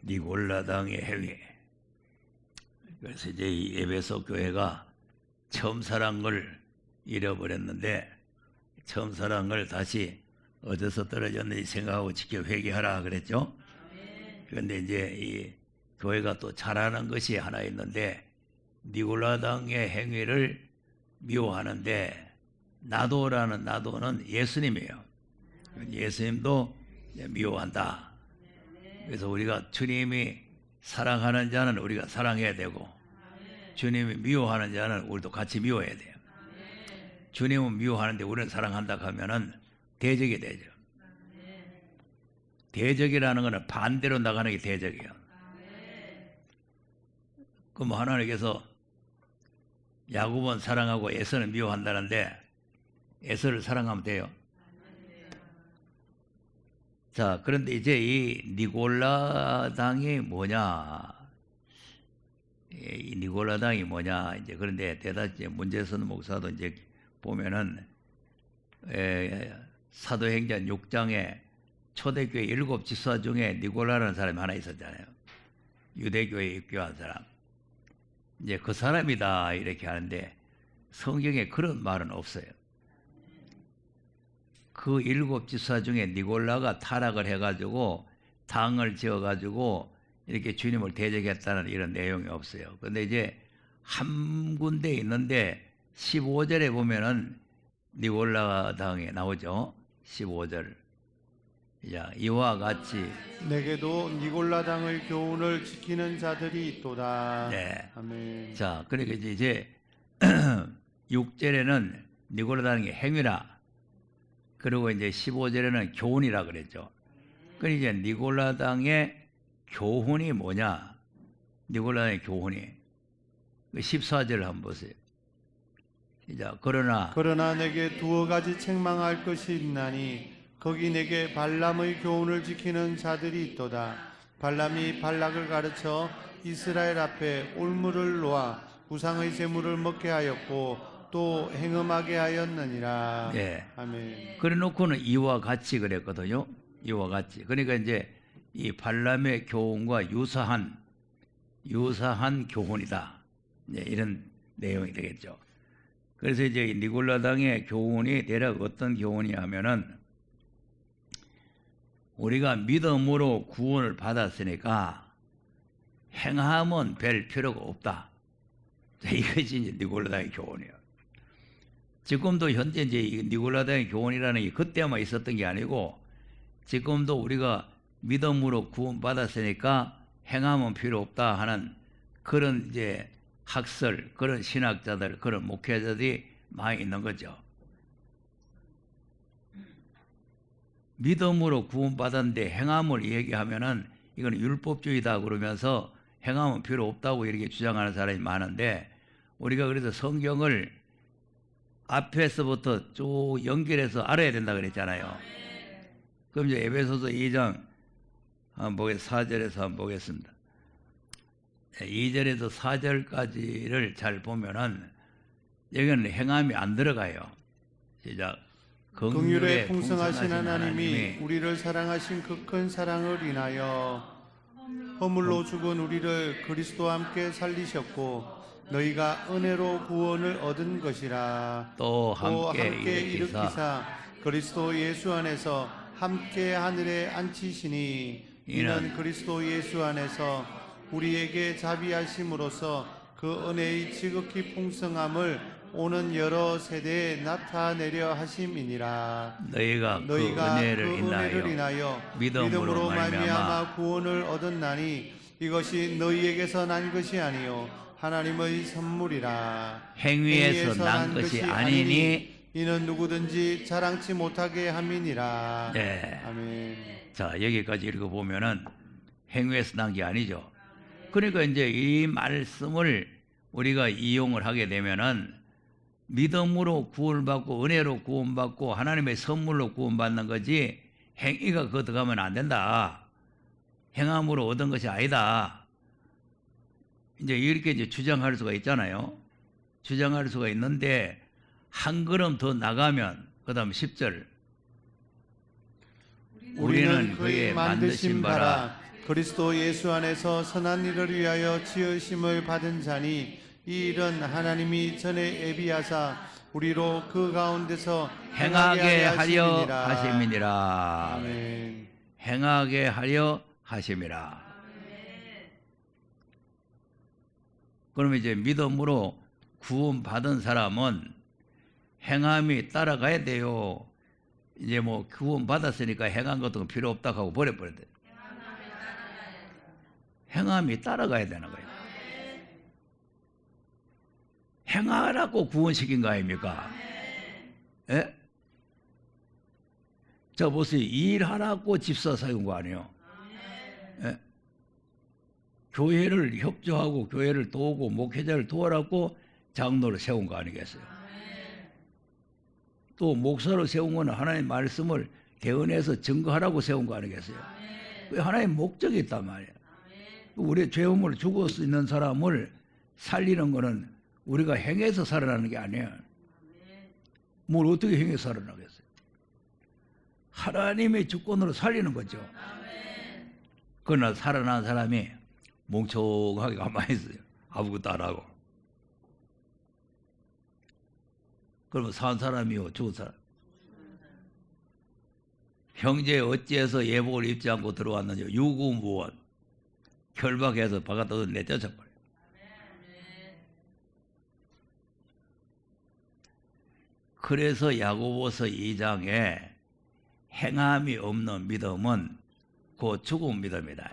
니골라당의 행위. 그래서 이제 이 에베소 교회가 처음 사랑한 걸 잃어버렸는데 처음 사랑한 걸 다시 어디서 떨어졌는지 생각하고 지켜 회개하라 그랬죠. 그런데 이제 이 교회가 또 잘하는 것이 하나 있는데 니골라당의 행위를 미워하는데 나도라는 나도는 예수님이에요. 예수님도 미워한다. 그래서 우리가 주님이 사랑하는 자는 우리가 사랑해야 되고 주님이 미워하는 자는 우리도 같이 미워해야 돼요. 주님은 미워하는데 우리는 사랑한다 하면은 대적이 되죠. 대적이라는 것은 반대로 나가는 게 대적이에요. 그럼 하나님께서 야곱은 사랑하고 에서는 미워한다는데 에서를 사랑하면 돼요. 자, 그런데 이제 이 니골라당이 뭐냐? 이 니골라당이 뭐냐? 이제 그런데 대다수 문제선 목사도 이제 보면은 사도행전 6장에 초대교회 7 지사 중에 니골라라는 사람이 하나 있었잖아요. 유대교회에 입교한 사람. 이제 그 사람이다 이렇게 하는데 성경에 그런 말은 없어요. 그 7 지사 중에 니골라가 타락을 해가지고 당을 지어가지고 이렇게 주님을 대적했다는 이런 내용이 없어요. 그런데 이제 한 군데 있는데 15절에 보면은 니골라 당에 나오죠. 15절. 자, 이와 같이 내게도 니골라 당의 교훈을 지키는 자들이 있도다. 네. 아멘. 자, 그러니까 이제 6절에는 니골라 당의 행위라. 그리고 이제 15절에는 교훈이라 그랬죠. 그러니까 이제 니골라 당의 교훈이 뭐냐? 니골라 당의 교훈이 14절을 한번 보세요. 자, 그러나 내게 두어 가지 책망할 것이 있나니 거기 내게 발람의 교훈을 지키는 자들이 있도다. 발람이 발락을 가르쳐 이스라엘 앞에 올무를 놓아 우상의 제물을 먹게 하였고 또 행음하게 하였느니라. 네. 아멘. 그래 놓고는 이와 같이 그랬거든요. 이와 같이. 그러니까 이제 이 발람의 교훈과 유사한 교훈이다. 이제 이런 내용이 되겠죠. 그래서 이제 니골라 당의 교훈이 대략 어떤 교훈이냐면은 우리가 믿음으로 구원을 받았으니까 행함은 별 필요가 없다. 이것이 이제 니골라 당의 교훈이에요. 지금도 현재 이제 니골라 당의 교훈이라는 게 그때만 있었던 게 아니고 지금도 우리가 믿음으로 구원받았으니까 행함은 필요 없다 하는 그런 이제 학설, 그런 신학자들, 그런 목회자들이 많이 있는 거죠. 믿음으로 구원받았는데 행함을 얘기하면은 이건 율법주의다 그러면서 행함은 필요 없다고 이렇게 주장하는 사람이 많은데 우리가 그래서 성경을 앞에서부터 쭉 연결해서 알아야 된다 그랬잖아요. 그럼 이제 에베소서 2장 한번 보겠습니다. 4절에서 한번 보겠습니다. 2절에서 4절까지를 잘 보면은 여기는 행함이 안 들어가요. 시작. 긍휼에 풍성하신 하나님이 우리를 사랑하신 그 큰 사랑을 인하여 허물로 죽은 우리를 그리스도와 함께 살리셨고 너희가 은혜로 구원을 얻은 것이라. 또 함께 일으키사 그리스도 예수 안에서 함께 하늘에 앉히시니 이는 그리스도 예수 안에서 우리에게 자비하심으로써 그 은혜의 지극히 풍성함을 오는 여러 세대에 나타내려 하심이니라. 너희가 그 은혜를 인하여 믿음으로 말미암아 구원을 얻었나니 이것이 너희에게서 난 것이 아니요 하나님의 선물이라. 행위에서 난 것이 아니니 이는 누구든지 자랑치 못하게 함이니라. 네. 아멘. 자, 여기까지 읽어보면은 행위에서 난 게 아니죠. 그러니까 이제 이 말씀을 우리가 이용을 하게 되면은 믿음으로 구원받고 은혜로 구원받고 하나님의 선물로 구원받는 거지 행위가 그거 들어가면 안 된다. 행함으로 얻은 것이 아니다. 이제 이렇게 이제 주장할 수가 있잖아요. 주장할 수가 있는데 한 걸음 더 나가면 그다음 10절 우리는 그의 만드신 바라 그리스도 예수 안에서 선한 일을 위하여 지으심을 받은 자니 이 일은 하나님이 전에 예비하사 우리로 그 가운데서 행하게 하려 하심이니라. 하심이니라. 아멘. 행하게 하려 하심이라. 그러면 이제 믿음으로 구원받은 사람은 행함이 따라가야 돼요. 이제 뭐 구원받았으니까 행한 것도 필요 없다고 하고 버려버려야 돼. 행함이 따라가야 되는 거예요. 행하라고 구원시킨 거 아닙니까? 예? 자 보세요. 일하라고 집사 세운 거 아니에요? 예? 교회를 협조하고 교회를 도우고 목회자를 도와라고 장로를 세운 거 아니겠어요? 또 목사로 세운 거는 하나님의 말씀을 대언해서 증거하라고 세운 거 아니겠어요? 그 하나님의 목적이 있단 말이에요. 우리의 죄음을 죽을 수 있는 사람을 살리는 거는 우리가 행해서 살아나는 게 아니에요. 뭘 어떻게 행해서 살아나겠어요? 하나님의 주권으로 살리는 거죠. 그러나 살아난 사람이 멍청하게 가만히 있어요. 아무것도 안 하고. 그러면 산 사람이요, 죽은 사람. 형제 어찌해서 예복을 입지 않고 들어왔느냐. 유구무원. 결박해서 바깥으로 내쫓아버려요. 그래서 야고보서 2장에 행함이 없는 믿음은 곧 죽은 믿음이다.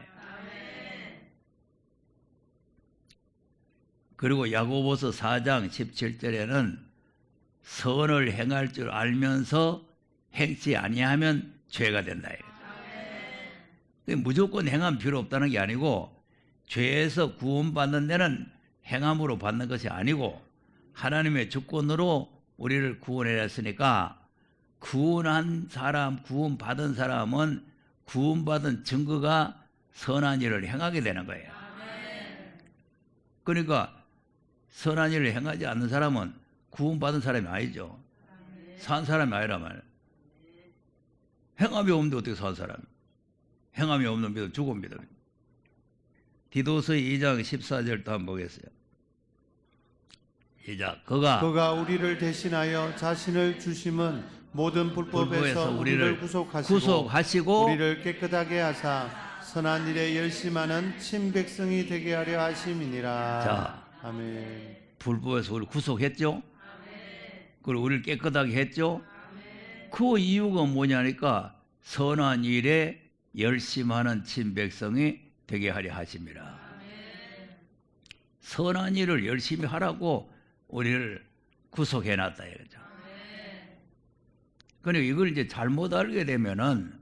그리고 야고보서 4장 17절에는 선을 행할 줄 알면서 행치 아니하면 죄가 된다. 무조건 행함 필요 없다는 게 아니고 죄에서 구원받는 데는 행함으로 받는 것이 아니고 하나님의 주권으로 우리를 구원해냈으니까 구원한 사람, 구원받은 사람은 구원받은 증거가 선한 일을 행하게 되는 거예요. 그러니까 선한 일을 행하지 않는 사람은 구원받은 사람이 아니죠. 산 사람이 아니란 말이에요. 행함이 없는데 어떻게 산 사람이에요? 행함이 없는 믿음, 죽은 믿음. 디도서 2장 14절도 한번 보겠어요. 시작. 그가 우리를 대신하여 자신을 주심은 모든 불법에서 우리를 구속하시고 우리를 깨끗하게 하사 선한 일에 열심하는 친백성이 되게 하려 하심이니라. 자, 아멘. 불법에서 우리를 구속했죠. 그리고 우리를 깨끗하게 했죠. 그 이유가 뭐냐니까 선한 일에 열심하는 친백성이 되게 하려 하심이라. 선한 일을 열심히 하라고 우리를 구속해놨다 이거죠. 그러니까 이걸 이제 잘못 알게 되면은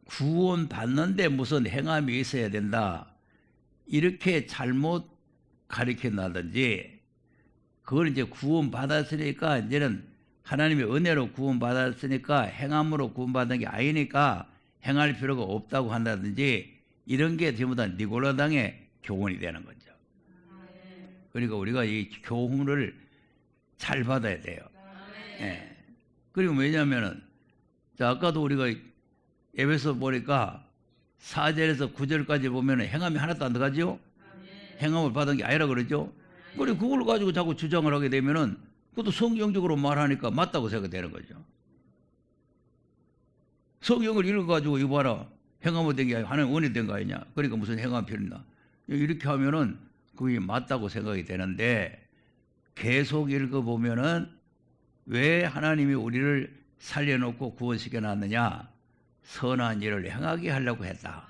구원 받는데 무슨 행함이 있어야 된다 이렇게 잘못 가르쳐놔든지, 그걸 이제 구원 받았으니까 이제는 하나님의 은혜로 구원 받았으니까 행함으로 구원 받은 게 아니니까 행할 필요가 없다고 한다든지, 이런 게 전부 다 니골라당의 교훈이 되는 거죠. 그러니까 우리가 이 교훈을 잘 받아야 돼요. 예. 그리고 왜냐하면은, 자, 아까도 우리가 에베소 보니까 4절에서 9절까지 보면은 행함이 하나도 안 들어가죠? 행함을 받은 게 아니라 그러죠? 그리고 그걸 가지고 자꾸 주장을 하게 되면은 그것도 성경적으로 말하니까 맞다고 생각되는 거죠. 성경을 읽어가지고 이거 봐라. 행함을 된 게 아니라 하나님 은혜 된 거 아니냐. 그러니까 무슨 행함 필요 있나. 이렇게 하면은 그게 맞다고 생각이 되는데, 계속 읽어보면은 왜 하나님이 우리를 살려놓고 구원시켜 놨느냐. 선한 일을 행하게 하려고 했다.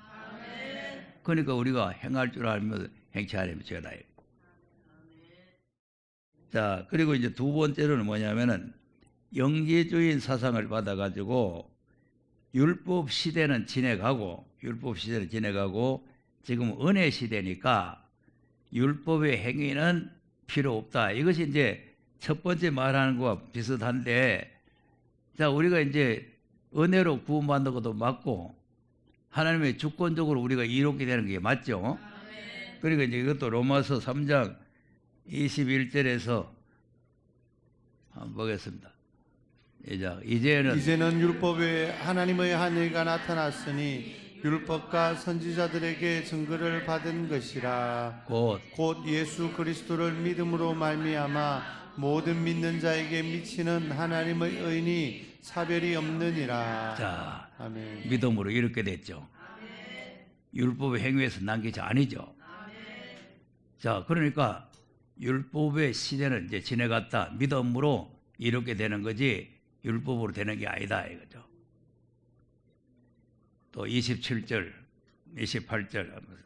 그러니까 우리가 행할 줄 알면 행치 않으면 죄다. 자, 그리고 이제 두 번째로는 뭐냐면은 영지주의 사상을 받아가지고 율법 시대는 지내가고 지금 은혜 시대니까 율법의 행위는 필요 없다. 이것이 이제 첫 번째 말하는 것과 비슷한데, 자, 우리가 이제 은혜로 구원받는 것도 맞고 하나님의 주권적으로 우리가 이롭게 되는 게 맞죠. 그러니까 이제 이것도 로마서 3장 21절에서 한번 보겠습니다. 이제는 율법에 하나님의 한 의가 나타났으니 율법과 선지자들에게 증거를 받은 것이라. 곧 곧 예수 그리스도를 믿음으로 말미암아 모든 믿는 자에게 미치는 하나님의 의인이 사별이 없느니라. 자, 아멘. 믿음으로 이렇게 됐죠. 율법의 행위에서 난 것이 아니죠. 자, 그러니까 율법의 시대는 이제 지나갔다. 믿음으로 이렇게 되는 거지 율법으로 되는 게 아니다 이거죠. 또 27절, 28절 하면서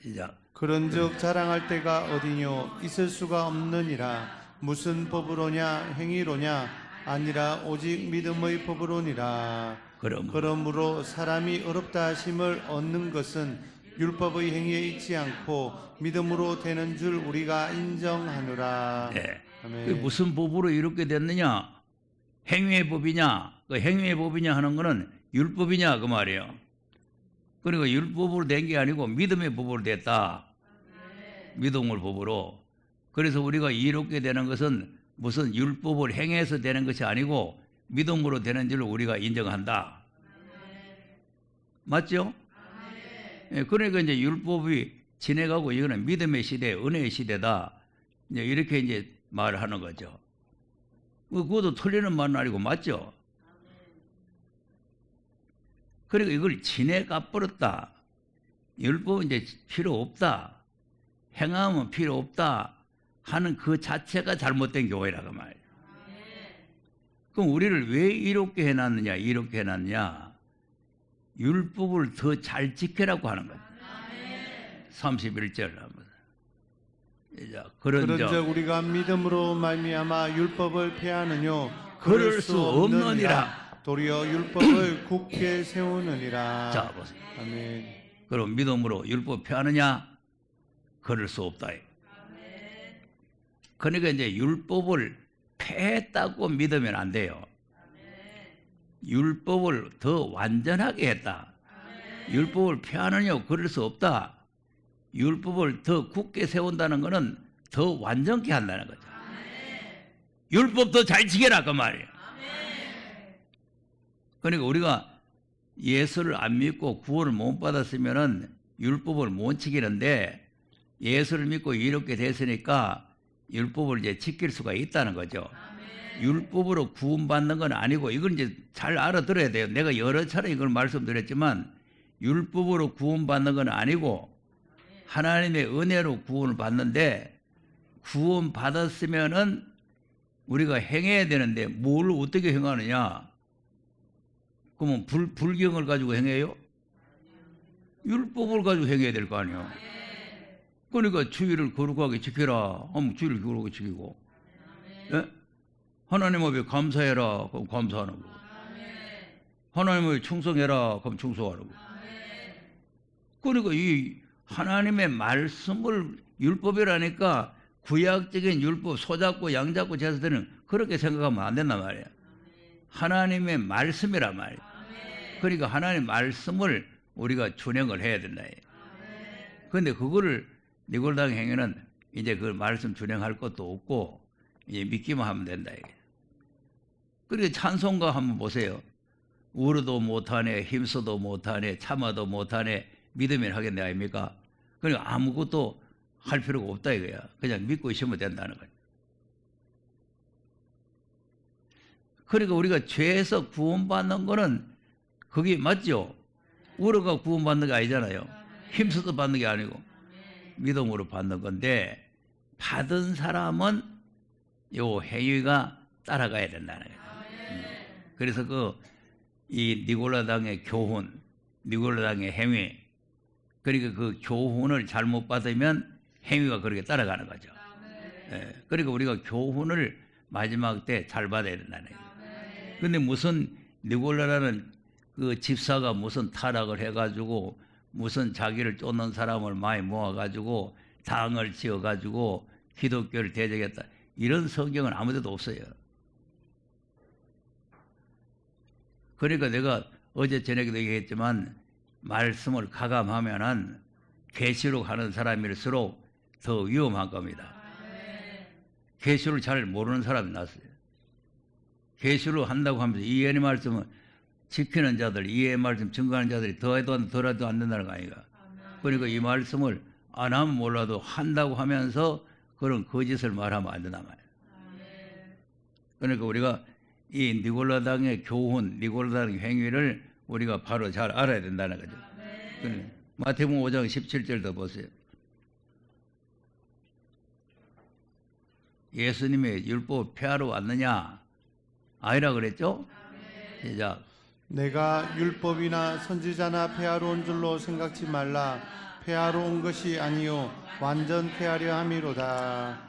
시작. 그런즉 자랑할 때가 어디뇨 있을 수가 없느니라. 무슨 법으로냐 행위로냐 아니라 오직 믿음의 법으로니라. 그러므로 사람이 어렵다 하심을 얻는 것은 율법의 행위에 있지 않고 믿음으로 되는 줄 우리가 인정하노라. 네. 아멘. 그 무슨 법으로 이렇게 됐느냐? 행위의 법이냐? 그 행위의 법이냐 하는 거는 율법이냐 그 말이에요. 그리고 율법으로 된 게 아니고 믿음의 법으로 됐다. 믿음을 법으로. 그래서 우리가 이롭게 되는 것은 무슨 율법을 행해서 되는 것이 아니고 믿음으로 되는 줄 우리가 인정한다. 맞죠? 예, 그러니까 이제 율법이 지내가고 이거는 믿음의 시대, 은혜의 시대다. 이제 이렇게 이제 말을 하는 거죠. 그것도 틀리는 말은 아니고 맞죠? 그리고 이걸 지내가 버렸다. 율법은 이제 필요 없다. 행하면 필요 없다. 하는 그 자체가 잘못된 교회라고 말이에요. 그럼 우리를 왜 이렇게 해놨느냐, 이렇게 해놨느냐? 율법을 더 잘 지키라고 하는 거죠. 31절 하면서. 그런즉 우리가 믿음으로 말미암아 율법을 폐하느뇨 그럴 수 없느니라. 도리어 율법을 굳게 세우느니라. 자, 보세요. 아멘. 그럼 믿음으로 율법 폐하느냐? 그럴 수 없다. 그러니까 이제 율법을 폐했다고 믿으면 안 돼요. 율법을 더 완전하게 했다. 율법을 폐하느냐? 그럴 수 없다. 율법을 더 굳게 세운다는 것은 더 완전케 한다는 거죠. 율법 더 잘 지켜라 그 말이에요. 그러니까 우리가 예수를 안 믿고 구원을 못 받았으면은 율법을 못 지키는데 예수를 믿고 이렇게 됐으니까 율법을 이제 지킬 수가 있다는 거죠. 율법으로 구원받는 건 아니고 이건 이제 잘 알아들어야 돼요. 내가 여러 차례 이걸 말씀드렸지만 율법으로 구원받는 건 아니고 하나님의 은혜로 구원을 받는데 구원 받았으면은 우리가 행해야 되는데 뭘 어떻게 행하느냐? 그러면 불경을 가지고 행해요? 율법을 가지고 행해야 될 거 아니에요. 그러니까 주의를 거룩하게 지켜라 하면 주의를 거룩하게 지키고, 예? 하나님 앞에 감사해라 그럼 감사하는 거고, 하나님을 충성해라 그럼 충성하는 거고. 그러니까 이 하나님의 말씀을 율법이라니까 구약적인 율법 소잡고 양잡고 제사들은 그렇게 생각하면 안 된단 말이에요. 하나님의 말씀이란 말이에요. 그러니까 하나님의 말씀을 우리가 준행을 해야 된다. 그런데 그거를 니골당 행위는 이제 그 말씀 준행할 것도 없고 이제 믿기만 하면 된다. 그리고 찬송가 한번 보세요. 울어도 못하네, 힘써도 못하네, 참아도 못하네, 믿으면 하겠네 아닙니까? 그러니까 아무것도 할 필요가 없다 이거야. 그냥 믿고 있으면 된다는 거야. 그러니까 우리가 죄에서 구원받는 거는 그게 맞죠? 울어가 구원받는 게 아니잖아요. 힘써서 받는 게 아니고 믿음으로 받는 건데 받은 사람은 요 행위가 따라가야 된다는 거예요. 그래서 이 니골라당의 교훈, 니골라당의 행위, 그러니까 그 교훈을 잘못 받으면 행위가 그렇게 따라가는 거죠. 예, 그러니까 우리가 교훈을 마지막 때 잘 받아야 된다는 거예요. 근데 무슨 니골라라는 그 집사가 무슨 타락을 해가지고 무슨 자기를 쫓는 사람을 많이 모아가지고 당을 지어가지고 기독교를 대적했다. 이런 성경은 아무데도 없어요. 그러니까 내가 어제 저녁에도 얘기했지만 말씀을 가감하면은 계시록 하는 사람일수록 더 위험한 겁니다. 계시를 잘 모르는 사람이 났어요. 계시를 한다고 하면서 이 예언의 말씀은 지키는 자들, 이해 말씀 증거하는 자들이 더해도 덜해도 안 된다는 거 아닌가. 그러니까 이 말씀을 안 하면 몰라도 한다고 하면서 그런 거짓을 말하면 안 된단 말이에요. 그러니까 우리가 이 니골라당의 교훈, 니골라당의 행위를 우리가 바로 잘 알아야 된다는 거죠. 마태복음 5장 17절 더 보세요. 예수님의 율법 폐하러 왔느냐? 아니라 그랬죠? 시작. 내가 율법이나 선지자나 폐하러 온 줄로 생각지 말라. 폐하러 온 것이 아니요 완전케 하려 함이로다.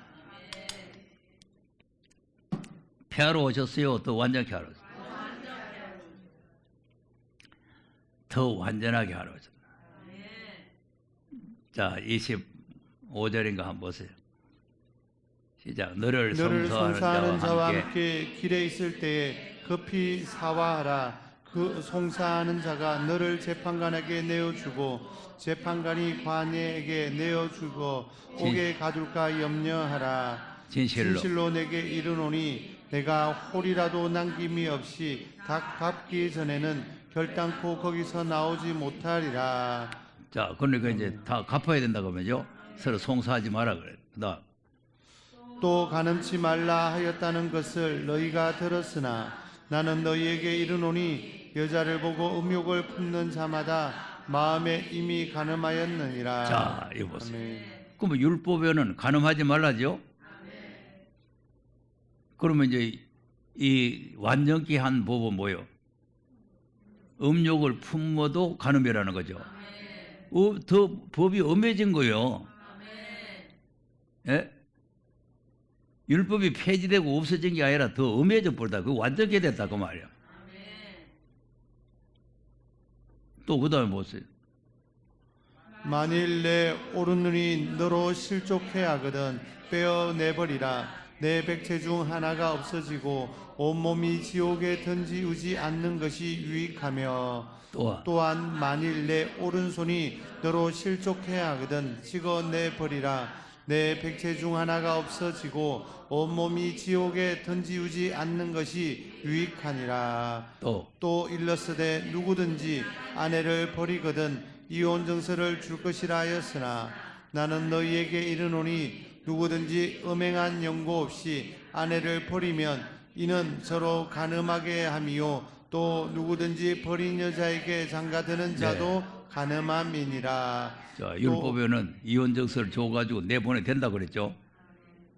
폐하러 오셨어요? 더 완전케 하러 오셨어요? 더 완전하게 하러 오셨어요. 자, 25절인가 한번 보세요. 시작. 너를 송사하는 자와 함께 함께 길에 있을 때에 급히 사화하라. 그 송사하는 자가 너를 재판관에게 내어주고 재판관이 관예에게 내어주고 옥에 가둘까 염려하라. 진실로 내게 이르노니 내가 홀이라도 남김이 없이 다 갚기 전에는 결단코 거기서 나오지 못하리라. 자, 그러니까 이제 다 갚아야 된다고 하면요. 서로 송사하지 마라 그래. 그다음 또 간음치 말라 하였다는 것을 너희가 들었으나 나는 너희에게 이르노니 여자를 보고 음욕을 품는 자마다 마음에 이미 간음하였느니라. 자, 이거 보세요. 아멘. 그러면 율법에는 간음하지 말라죠. 그러면 이제 이 완전케 한 법은 뭐요? 음욕을 품어도 간음이라는 거죠. 더 법이 엄해진 거예요. 예? 율법이 폐지되고 없어진 게 아니라 더 엄해져 버렸다. 그거 완전케 됐다 그 말이야. 또 그 다음에 보세요. 만일 내 오른눈이 너로 실족해 하거든 빼어내버리라. 내 백체 중 하나가 없어지고 온몸이 지옥에 던지우지 않는 것이 유익하며 또한 만일 내 오른손이 너로 실족해 하거든 찍어내버리라. 내 백체 중 하나가 없어지고 온몸이 지옥에 던지우지 않는 것이 유익하니라. 또 일렀으되 누구든지 아내를 버리거든 이혼 증서를 줄 것이라 하였으나 나는 너희에게 이르노니 누구든지 음행한 연고 없이 아내를 버리면 이는 서로 간음하게 함이요 또 누구든지 버린 여자에게 장가드는 자도 간음함이니라. 자, 율법에는 이혼 증서를 줘가지고 내보내 된다 그랬죠.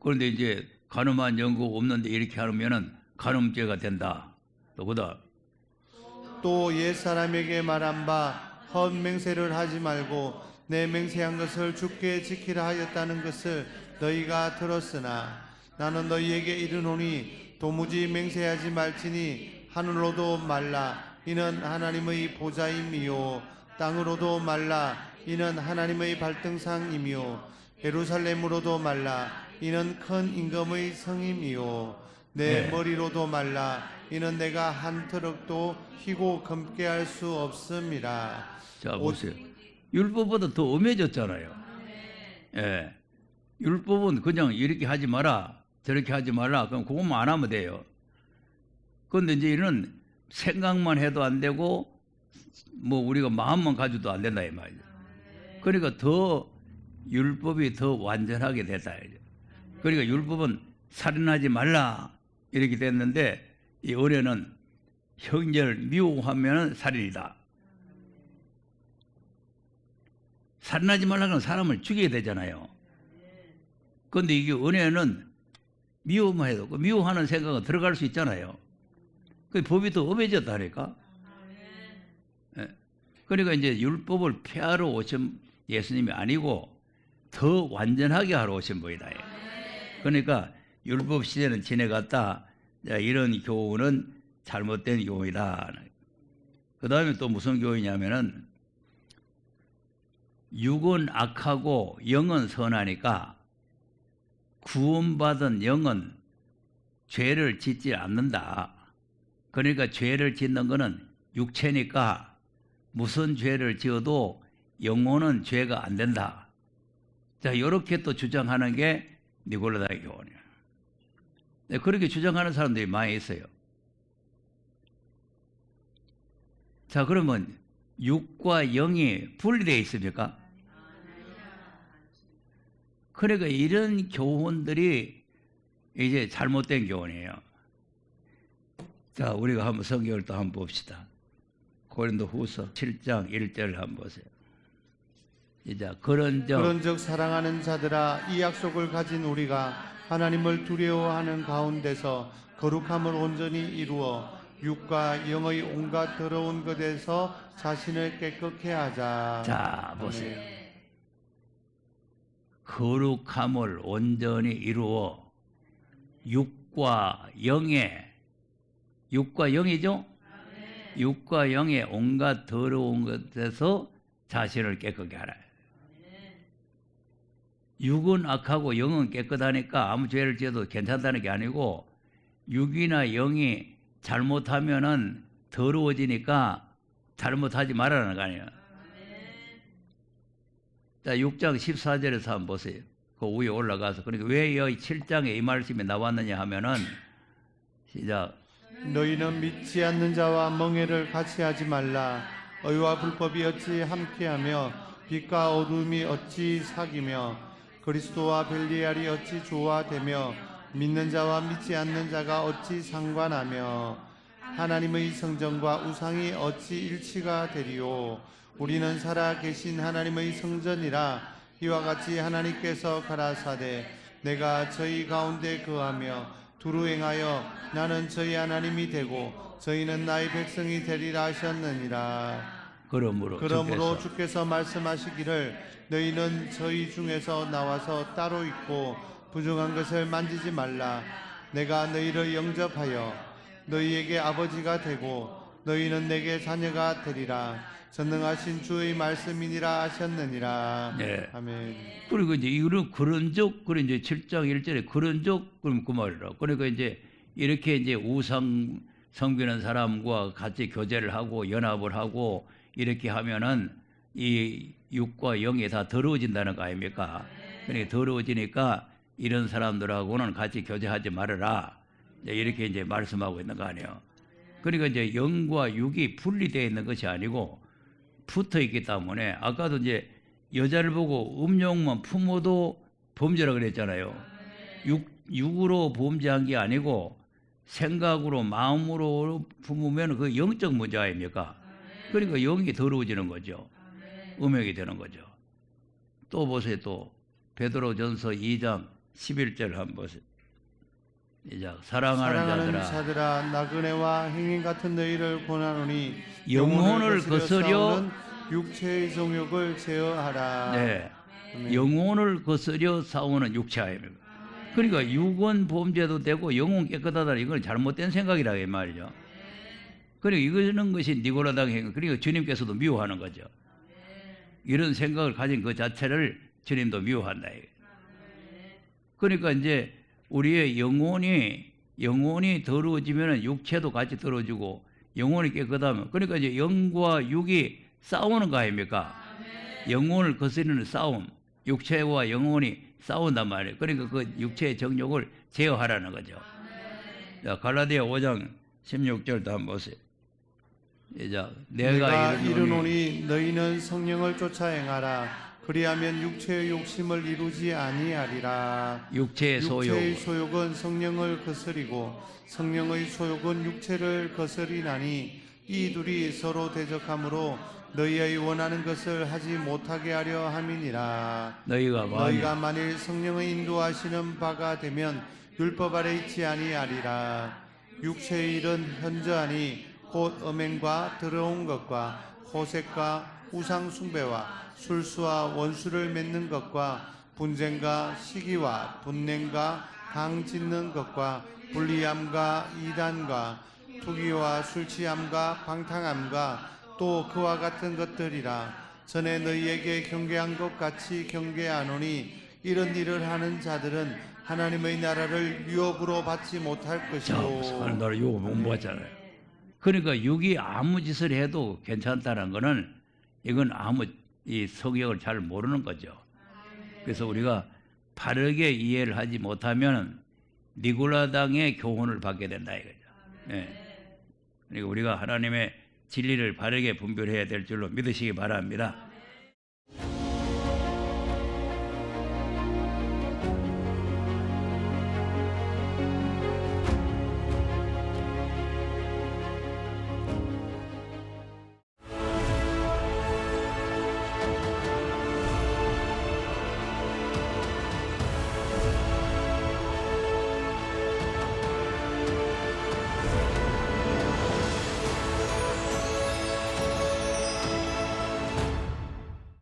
그런데 이제 간음한 연고 없는데 이렇게 하면은 간음죄가 된다. 또 그다음 또 옛사람에게 말한 바 헛맹세를 하지 말고 내 맹세한 것을 주께 지키라 하였다는 것을 너희가 들었으나 나는 너희에게 이르노니 도무지 맹세하지 말지니 하늘로도 말라 이는 하나님의 보좌임이요 땅으로도 말라 이는 하나님의 발등상이며 예루살렘으로도 말라 이는 큰 임금의 성임이요 내 머리로도 말라 이는 내가 한 트럭도 희고 검게 할 수 없음이라. 자 보세요. 율법보다 더 엄해졌잖아요. 예, 율법은 그냥 이렇게 하지 마라 저렇게 하지 말라 그럼 그것만 안 하면 돼요. 그런데 이제 이런 생각만 해도 안 되고 뭐 우리가 마음만 가져도 안 된다 이 말이죠. 그러니까 더 율법이 더 완전하게 됐다 이죠. 그러니까 율법은 살인하지 말라 이렇게 됐는데 이 의례는 형제를 미워하면 살인이다. 살인하지 말라는 사람을 죽여야 되잖아요. 그런데 이게 은혜는 미워만 해도 미워하는 생각은 들어갈 수 있잖아요. 그 법이 더 엄해졌다니까. 그러니까 이제 율법을 폐하러 오신 예수님이 아니고 더 완전하게 하러 오신 분이다. 그러니까 율법 시대는 지내갔다. 이런 교훈은 잘못된 교훈이다. 그 다음에 또 무슨 교훈이냐면은 육은 악하고 영은 선하니까 구원받은 영은 죄를 짓지 않는다. 그러니까 죄를 짓는 것은 육체니까 무슨 죄를 지어도 영혼은 죄가 안 된다. 자, 이렇게 또 주장하는 게 니골라당의 교훈이에요. 네, 그렇게 주장하는 사람들이 많이 있어요. 자, 그러면 육과 영이 분리되어 있습니까? 그러니까 이런 교훈들이 이제 잘못된 교훈이에요. 자, 우리가 한번 성경을 또 한번 봅시다. 고린도후서 7장 1절을 한번 보세요. 이제 그런즉 사랑하는 자들아, 이 약속을 가진 우리가 하나님을 두려워하는 가운데서 거룩함을 온전히 이루어 육과 영의 온갖 더러운 것에서 자신을 깨끗게 하자. 자, 보세요. 거룩함을 온전히 이루어 육과 영이죠? 육과 영의 온갖 더러운 것에서 자신을 깨끗게 하라. 육은 악하고 영은 깨끗하니까 아무 죄를 지어도 괜찮다는 게 아니고, 육이나 영이 잘못하면은 더러워지니까 잘못하지 말라는 거 아니에요. 자, 6장 14절에서 한번 보세요. 그 위에 올라가서. 그러니까 왜 여기 7장에 이 말씀이 나왔느냐 하면은, 시작. 너희는 믿지 않는 자와 멍에를 같이 하지 말라. 의와 불법이 어찌 함께하며 빛과 어둠이 어찌 사귀며 그리스도와 벨리알이 어찌 조화되며 믿는 자와 믿지 않는 자가 어찌 상관하며 하나님의 성전과 우상이 어찌 일치가 되리요. 우리는 살아 계신 하나님의 성전이라. 이와 같이 하나님께서 가라사대 내가 저희 가운데 거하며 두루 행하여 나는 저희 하나님이 되고 저희는 나의 백성이 되리라 하셨느니라. 그러므로 주께서 말씀하시기를 너희는 저희 중에서 나와서 따로 있고 부정한 것을 만지지 말라. 내가 너희를 영접하여 너희에게 아버지가 되고 너희는 내게 자녀가 되리라. 전능하신 주의 말씀이니라 하셨느니라. 네. 아멘. 그리고 이제 이거는 그런즉, 그리고 이제 7장 1절에 그런즉, 그럼 그 말이라. 그러니까 이제 이렇게 이제 우상 섬기는 사람과 같이 교제를 하고 연합을 하고 이렇게 하면은 이 육과 영이 다 더러워진다는 거 아닙니까? 그러니까 더러워지니까 이런 사람들하고는 같이 교제하지 말아라. 이렇게 이제 말씀하고 있는 거 아니에요. 그러니까 이제 영과 육이 분리되어 있는 것이 아니고 붙어 있기 때문에, 아까도 이제 여자를 보고 음욕만 품어도 범죄라 그랬잖아요. 육으로 범죄한 게 아니고 생각으로 마음으로 품으면 그 영적 문제 아닙니까? 그러니까 영이 더러워지는 거죠. 음욕이 되는 거죠. 또 보세요. 또 베드로전서 2장 11절 한번 보세요. 이제 사랑하는 자들아 나그네와 행인 같은 너희를 권하노니 영혼을 거스려 싸우는 육체의 정욕을 제어하라. 네. 아멘. 영혼을 거스려 싸우는 육체 아닙니까? 그러니까 육은 범죄도 되고 영혼 깨끗하다, 이건 잘못된 생각이라 이 말이죠. 그러니까 이거는 것이 니고라당 행위. 그러니까 주님께서도 미워하는 거죠. 이런 생각을 가진 그 자체를 주님도 미워한다. 그러니까 이제 우리의 영혼이 더러워지면 육체도 같이 더러워지고 영혼이 깨끗하면, 그러니까 이제 영과 육이 싸우는 거 아닙니까? 영혼을 거스르는 싸움, 육체와 영혼이 싸운단 말이에요. 그러니까 그 육체의 정욕을 제어하라는 거죠. 자, 갈라디아 5장 16절도 한번 보세요. 이제 내가 이르노니 너희는 성령을 쫓아 행하라. 그리하면 육체의 욕심을 이루지 아니하리라. 육체의 소욕은 성령을 거스리고 성령의 소욕은 육체를 거스리나니 이 둘이 서로 대적하므로 너희의 원하는 것을 하지 못하게 하려 함이니라. 너희가 만일 성령의 인도하시는 바가 되면 율법 아래 있지 아니하리라. 육체의 일은 현저하니 곧 음행과 더러운 것과 호색과 우상 숭배와 술수와 원수를 맺는 것과 분쟁과 시기와 분냉과 강 짓는 것과 불리함과 이단과 투기와 술취함과 방탕함과 또 그와 같은 것들이라. 전에 너희에게 경계한 것 같이 경계하노니 이런 일을 하는 자들은 하나님의 나라를 유업으로 받지 못할 것이요. 하나님 나라 유업 못 받잖아요. 그러니까 육이 아무 짓을 해도 괜찮다는 거는 이건 이 성경을 잘 모르는 거죠. 그래서 우리가 바르게 이해를 하지 못하면 니고라당의 교훈을 받게 된다 이거죠. 네. 그러니까 우리가 하나님의 진리를 바르게 분별해야 될 줄로 믿으시기 바랍니다.